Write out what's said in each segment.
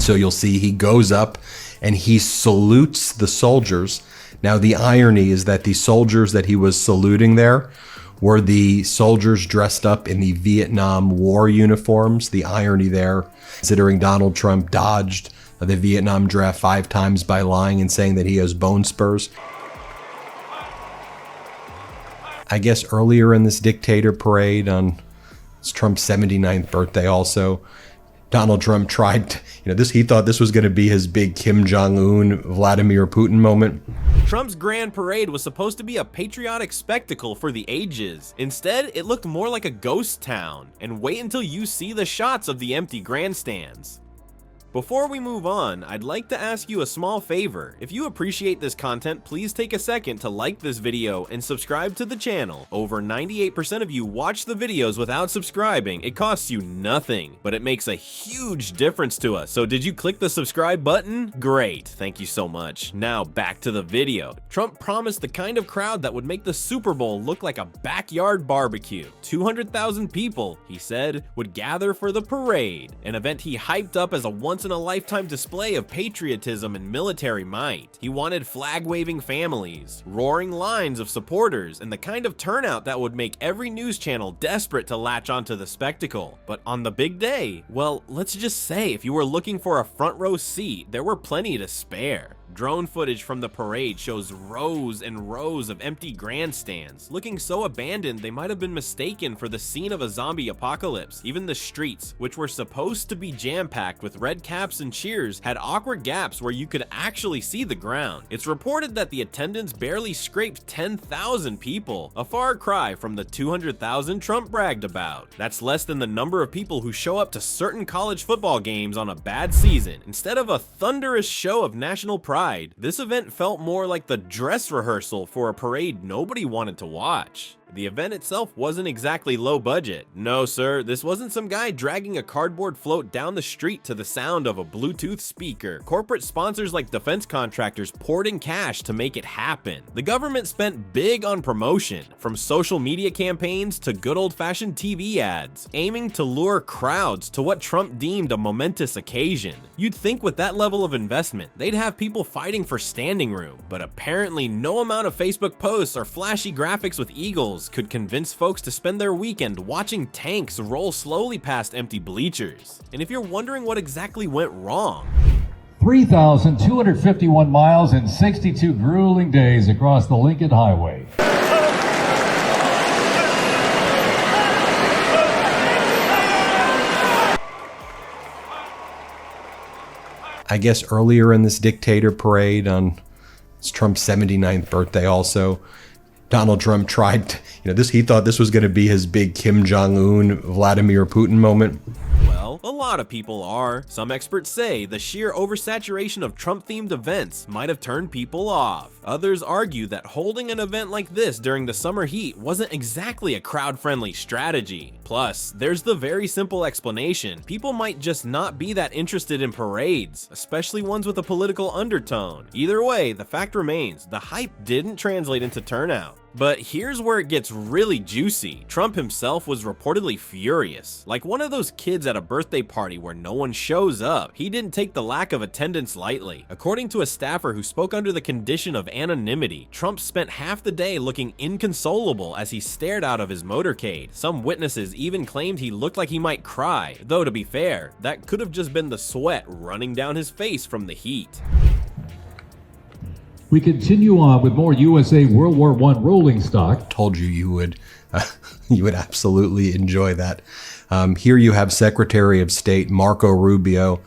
so you'll see he goes up and he salutes the soldiers. Now, the irony is that the soldiers that he was saluting there were the soldiers dressed up in the Vietnam War uniforms. The irony there, considering Donald Trump dodged the Vietnam draft 5 times by lying and saying that he has bone spurs. I guess earlier in this dictator parade on Trump's 79th birthday also, Donald Trump tried to, he thought this was going to be his big Kim Jong-un, Vladimir Putin moment. Trump's grand parade was supposed to be a patriotic spectacle for the ages. Instead, it looked more like a ghost town. And wait until you see the shots of the empty grandstands. Before we move on, I'd like to ask you a small favor. If you appreciate this content, please take a second to like this video and subscribe to the channel. Over 98% of you watch the videos without subscribing. It costs you nothing, but it makes a huge difference to us. So did you click the subscribe button? Great, thank you so much. Now back to the video. Trump promised the kind of crowd that would make the Super Bowl look like a backyard barbecue. 200,000 people, he said, would gather for the parade, an event he hyped up as a once-in-a-lifetime display of patriotism and military might. He wanted flag-waving families, roaring lines of supporters, and the kind of turnout that would make every news channel desperate to latch onto the spectacle. But on the big day, well, let's just say if you were looking for a front row seat, there were plenty to spare. Drone footage from the parade shows rows and rows of empty grandstands, looking so abandoned they might have been mistaken for the scene of a zombie apocalypse. Even the streets, which were supposed to be jam-packed with red caps and cheers, had awkward gaps where you could actually see the ground. It's reported that the attendance barely scraped 10,000 people, a far cry from the 200,000 Trump bragged about. That's less than the number of people who show up to certain college football games on a bad season. Instead of a thunderous show of national pride, this event felt more like the dress rehearsal for a parade nobody wanted to watch. The event itself wasn't exactly low budget. No sir, this wasn't some guy dragging a cardboard float down the street to the sound of a Bluetooth speaker. Corporate sponsors like defense contractors poured in cash to make it happen. The government spent big on promotion, from social media campaigns to good old-fashioned TV ads, aiming to lure crowds to what Trump deemed a momentous occasion. You'd think with that level of investment, they'd have people fighting for standing room, but apparently no amount of Facebook posts or flashy graphics with eagles could convince folks to spend their weekend watching tanks roll slowly past empty bleachers. And if you're wondering what exactly went wrong, 3,251 miles and 62 grueling days across the Lincoln Highway. I guess earlier in this dictator parade on Trump's 79th birthday also, Donald Trump tried to, he thought this was going to be his big Kim Jong-un, Vladimir Putin moment. Well, a lot of people are. Some experts say the sheer oversaturation of Trump-themed events might have turned people off. Others argue that holding an event like this during the summer heat wasn't exactly a crowd-friendly strategy. Plus, there's the very simple explanation. People might just not be that interested in parades, especially ones with a political undertone. Either way, the fact remains, the hype didn't translate into turnout. But here's where it gets really juicy. Trump himself was reportedly furious. Like one of those kids at a birthday party where no one shows up. He didn't take the lack of attendance lightly. According to a staffer who spoke under the condition of anonymity, Trump spent half the day looking inconsolable as he stared out of his motorcade. Some witnesses even claimed he looked like he might cry, though to be fair, that could have just been the sweat running down his face from the heat. We continue on with more USA World War I rolling stock. Told you you would absolutely enjoy that. Here you have Secretary of State Marco Rubio.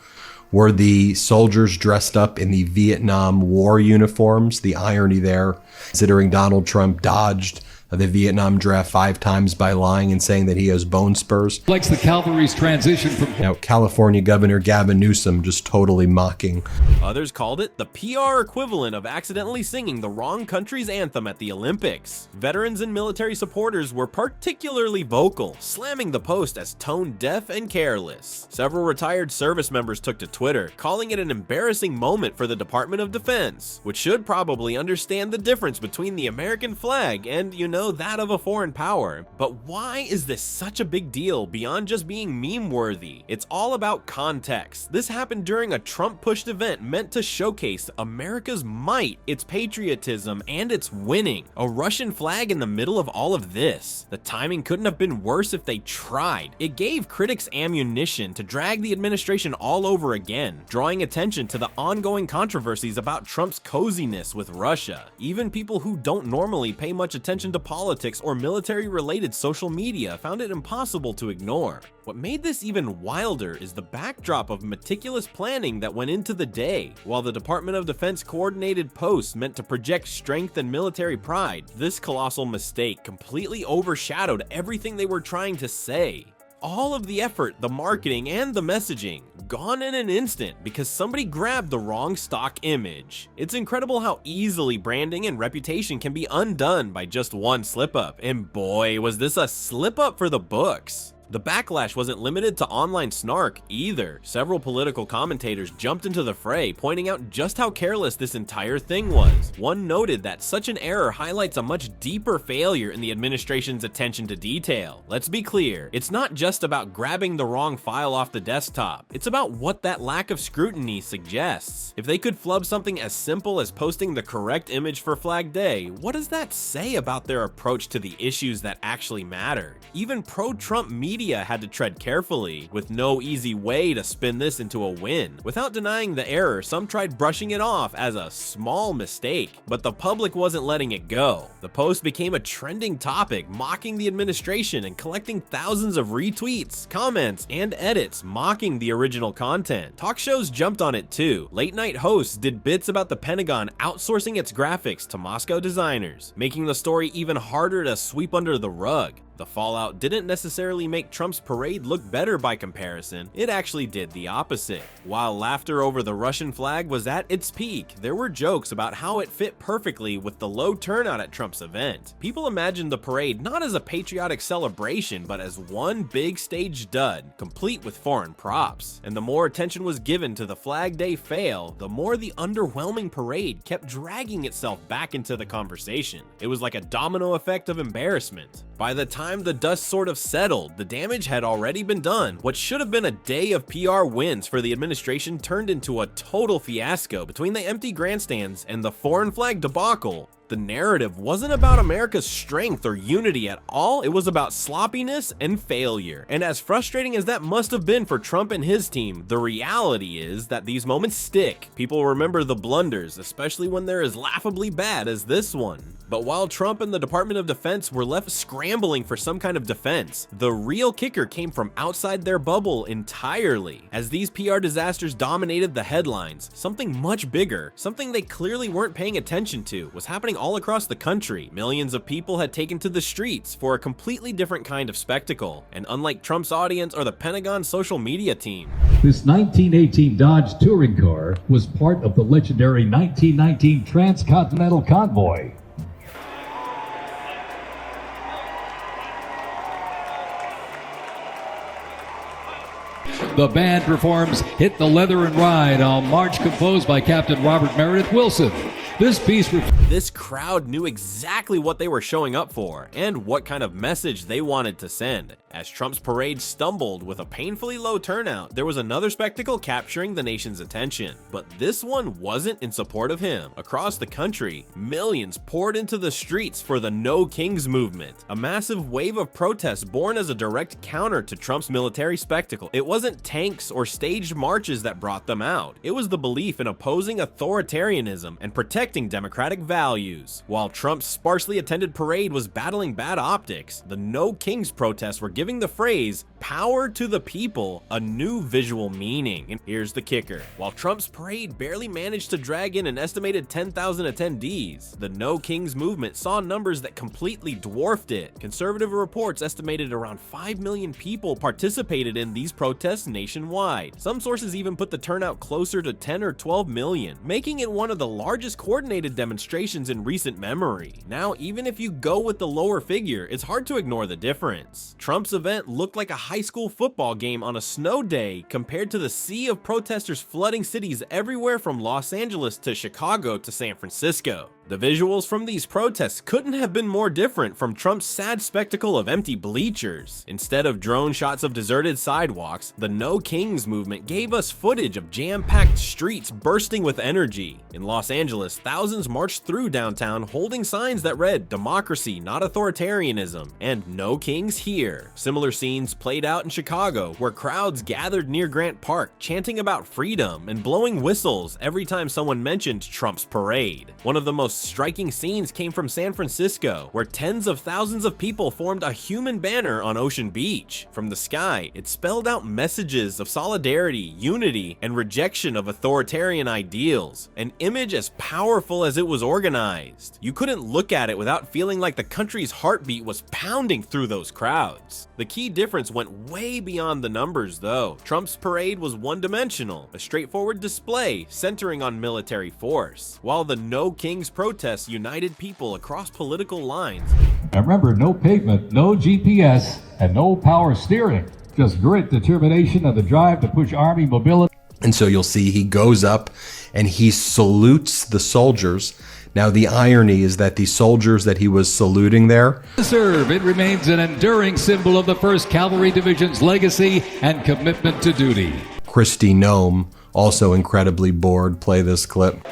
Were the soldiers dressed up in the Vietnam War uniforms? The irony there, considering Donald Trump dodged the Vietnam draft 5 times by lying and saying that he has bone spurs. Likes the cavalry's transition from... Now, California Governor Gavin Newsom just totally mocking. Others called it the PR equivalent of accidentally singing the wrong country's anthem at the Olympics. Veterans and military supporters were particularly vocal, slamming the post as tone-deaf and careless. Several retired service members took to Twitter, calling it an embarrassing moment for the Department of Defense, which should probably understand the difference between the American flag and, know, that of a foreign power. But why is this such a big deal beyond just being meme-worthy? It's all about context. This happened during a Trump-pushed event meant to showcase America's might, its patriotism, and its winning. A Russian flag in the middle of all of this. The timing couldn't have been worse if they tried. It gave critics ammunition to drag the administration all over again, drawing attention to the ongoing controversies about Trump's coziness with Russia. Even people who don't normally pay much attention to politics or military-related social media found it impossible to ignore. What made this even wilder is the backdrop of meticulous planning that went into the day. While the Department of Defense coordinated posts meant to project strength and military pride, this colossal mistake completely overshadowed everything they were trying to say. All of the effort, the marketing, and the messaging, gone in an instant because somebody grabbed the wrong stock image. It's incredible how easily branding and reputation can be undone by just one slip-up, and boy, was this a slip-up for the books. The backlash wasn't limited to online snark either. Several political commentators jumped into the fray, pointing out just how careless this entire thing was. One noted that such an error highlights a much deeper failure in the administration's attention to detail. Let's be clear, it's not just about grabbing the wrong file off the desktop. It's about what that lack of scrutiny suggests. If they could flub something as simple as posting the correct image for Flag Day, what does that say about their approach to the issues that actually matter? Even pro-Trump media had to tread carefully, with no easy way to spin this into a win. Without denying the error, some tried brushing it off as a small mistake, but the public wasn't letting it go. The post became a trending topic, mocking the administration and collecting thousands of retweets, comments, and edits mocking the original content. Talk shows jumped on it too. Late-night hosts did bits about the Pentagon outsourcing its graphics to Moscow designers, making the story even harder to sweep under the rug. The fallout didn't necessarily make Trump's parade look better by comparison, it actually did the opposite. While laughter over the Russian flag was at its peak, there were jokes about how it fit perfectly with the low turnout at Trump's event. People imagined the parade not as a patriotic celebration, but as one big stage dud, complete with foreign props. And the more attention was given to the Flag Day fail, the more the underwhelming parade kept dragging itself back into the conversation. It was like a domino effect of embarrassment. By the time the dust sort of settled, the damage had already been done. What should have been a day of PR wins for the administration turned into a total fiasco between the empty grandstands and the foreign flag debacle. The narrative wasn't about America's strength or unity at all, it was about sloppiness and failure. And as frustrating as that must have been for Trump and his team, the reality is that these moments stick. People remember the blunders, especially when they're as laughably bad as this one. But while Trump and the Department of Defense were left scrambling for some kind of defense, the real kicker came from outside their bubble entirely. As these PR disasters dominated the headlines, something much bigger, something they clearly weren't paying attention to, was happening all across the country. Millions of people had taken to the streets for a completely different kind of spectacle. And unlike Trump's audience or the Pentagon's social media team, This 1918 Dodge touring car was part of the legendary 1919 Transcontinental Convoy. The band performs Hit the Leather and Ride, a march composed by Captain Robert Meredith Wilson. This crowd knew exactly what they were showing up for and what kind of message they wanted to send. As Trump's parade stumbled with a painfully low turnout, there was another spectacle capturing the nation's attention. But this one wasn't in support of him. Across the country, millions poured into the streets for the No Kings movement, a massive wave of protests born as a direct counter to Trump's military spectacle. It wasn't tanks or staged marches that brought them out. It was the belief in opposing authoritarianism and protecting democratic values. While Trump's sparsely attended parade was battling bad optics, the No Kings protests were giving the phrase "power to the people" a new visual meaning. And here's the kicker: while Trump's parade barely managed to drag in an estimated 10,000 attendees, the No Kings movement saw numbers that completely dwarfed it. Conservative reports estimated around 5 million people participated in these protests nationwide. Some sources even put the turnout closer to 10 or 12 million, making it one of the largest coordinated demonstrations in recent memory. Now, even if you go with the lower figure, it's hard to ignore the difference. Trump's event looked like a high school football game on a snow day compared to the sea of protesters flooding cities everywhere from Los Angeles to Chicago to San Francisco. The visuals from these protests couldn't have been more different from Trump's sad spectacle of empty bleachers. Instead of drone shots of deserted sidewalks, the No Kings movement gave us footage of jam-packed streets bursting with energy. In Los Angeles, thousands marched through downtown holding signs that read "Democracy, not authoritarianism" and "No Kings here." Similar scenes played out in Chicago, where crowds gathered near Grant Park chanting about freedom and blowing whistles every time someone mentioned Trump's parade. One of the most striking scenes came from San Francisco, where tens of thousands of people formed a human banner on Ocean Beach. From the sky, it spelled out messages of solidarity, unity, and rejection of authoritarian ideals, an image as powerful as it was organized. You couldn't look at it without feeling like the country's heartbeat was pounding through those crowds. The key difference went way beyond the numbers, though. Trump's parade was one-dimensional, a straightforward display centering on military force, while the No Kings protests united people across political lines. And remember, no pavement, no GPS, and no power steering. Just grit, determination, and the drive to push Army mobility. And so you'll see he goes up and he salutes the soldiers. Now, the irony is that the soldiers that he was saluting there, Serve. It remains an enduring symbol of the 1st Cavalry Division's legacy and commitment to duty. Kristi Noem, also incredibly bored, play this clip.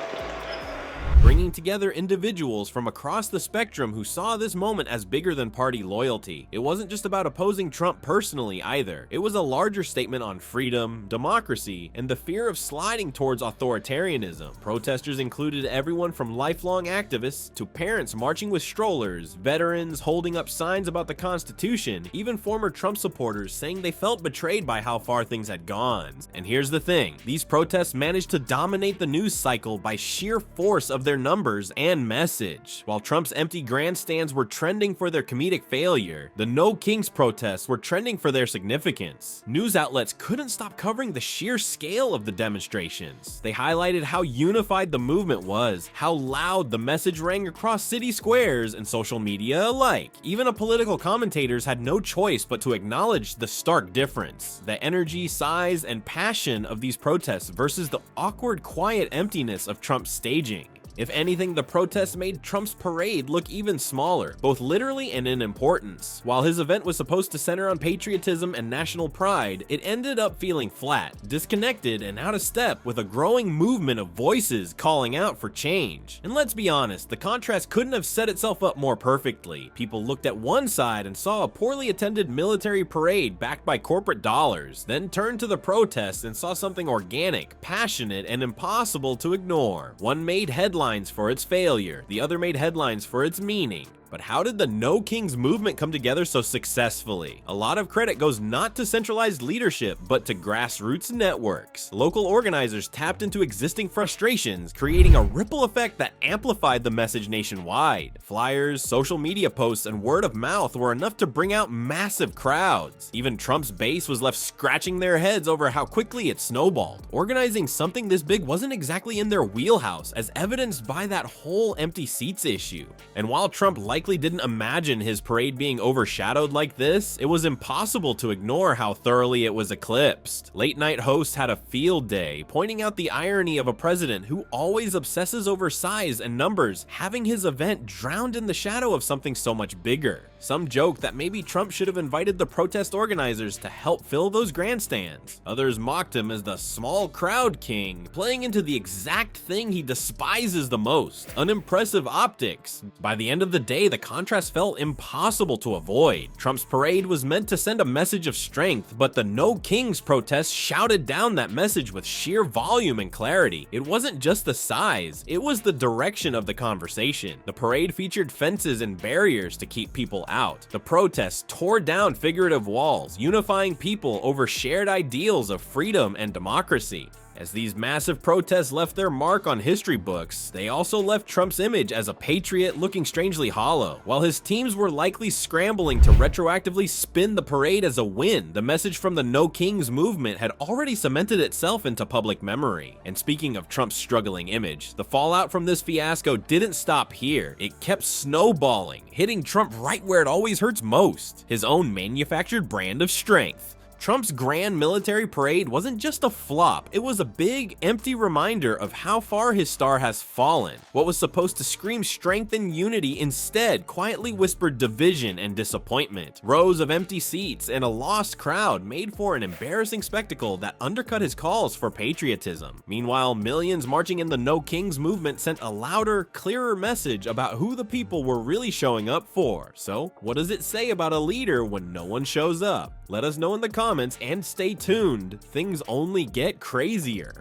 Bringing together individuals from across the spectrum who saw this moment as bigger than party loyalty. It wasn't just about opposing Trump personally either. It was a larger statement on freedom, democracy, and the fear of sliding towards authoritarianism. Protesters included everyone from lifelong activists to parents marching with strollers, veterans holding up signs about the Constitution, even former Trump supporters saying they felt betrayed by how far things had gone. And here's the thing, these protests managed to dominate the news cycle by sheer force of their numbers and message. While Trump's empty grandstands were trending for their comedic failure, the No Kings protests were trending for their significance. News outlets couldn't stop covering the sheer scale of the demonstrations. They highlighted how unified the movement was, how loud the message rang across city squares and social media alike. Even political commentators had no choice but to acknowledge the stark difference, the energy, size, and passion of these protests versus the awkward, quiet emptiness of Trump's staging. If anything, the protests made Trump's parade look even smaller, both literally and in importance. While his event was supposed to center on patriotism and national pride, it ended up feeling flat, disconnected, and out of step with a growing movement of voices calling out for change. And let's be honest, the contrast couldn't have set itself up more perfectly. People looked at one side and saw a poorly attended military parade backed by corporate dollars, then turned to the protests and saw something organic, passionate, and impossible to ignore. One made headlines for its failure, the other made headlines for its meaning. But how did the No Kings movement come together so successfully? A lot of credit goes not to centralized leadership, but to grassroots networks. Local organizers tapped into existing frustrations, creating a ripple effect that amplified the message nationwide. Flyers, social media posts, and word of mouth were enough to bring out massive crowds. Even Trump's base was left scratching their heads over how quickly it snowballed. Organizing something this big wasn't exactly in their wheelhouse, as evidenced by that whole empty seats issue. And while Trump likely didn't imagine his parade being overshadowed like this, it was impossible to ignore how thoroughly it was eclipsed. Late night hosts had a field day, pointing out the irony of a president who always obsesses over size and numbers, having his event drowned in the shadow of something so much bigger. Some joked that maybe Trump should have invited the protest organizers to help fill those grandstands. Others mocked him as the small crowd king, playing into the exact thing he despises the most, unimpressive optics. By the end of the day, the contrast felt impossible to avoid. Trump's parade was meant to send a message of strength, but the No Kings protests shouted down that message with sheer volume and clarity. It wasn't just the size, it was the direction of the conversation. The parade featured fences and barriers to keep people out. The protests tore down figurative walls, unifying people over shared ideals of freedom and democracy. As these massive protests left their mark on history books, they also left Trump's image as a patriot looking strangely hollow. While his teams were likely scrambling to retroactively spin the parade as a win, the message from the No Kings movement had already cemented itself into public memory. And speaking of Trump's struggling image, the fallout from this fiasco didn't stop here. It kept snowballing, hitting Trump right where it always hurts most, his own manufactured brand of strength. Trump's grand military parade wasn't just a flop, it was a big, empty reminder of how far his star has fallen. What was supposed to scream strength and unity instead quietly whispered division and disappointment. Rows of empty seats and a lost crowd made for an embarrassing spectacle that undercut his calls for patriotism. Meanwhile, millions marching in the No Kings movement sent a louder, clearer message about who the people were really showing up for. So, what does it say about a leader when no one shows up? Let us know in the comments and stay tuned. Things only get crazier.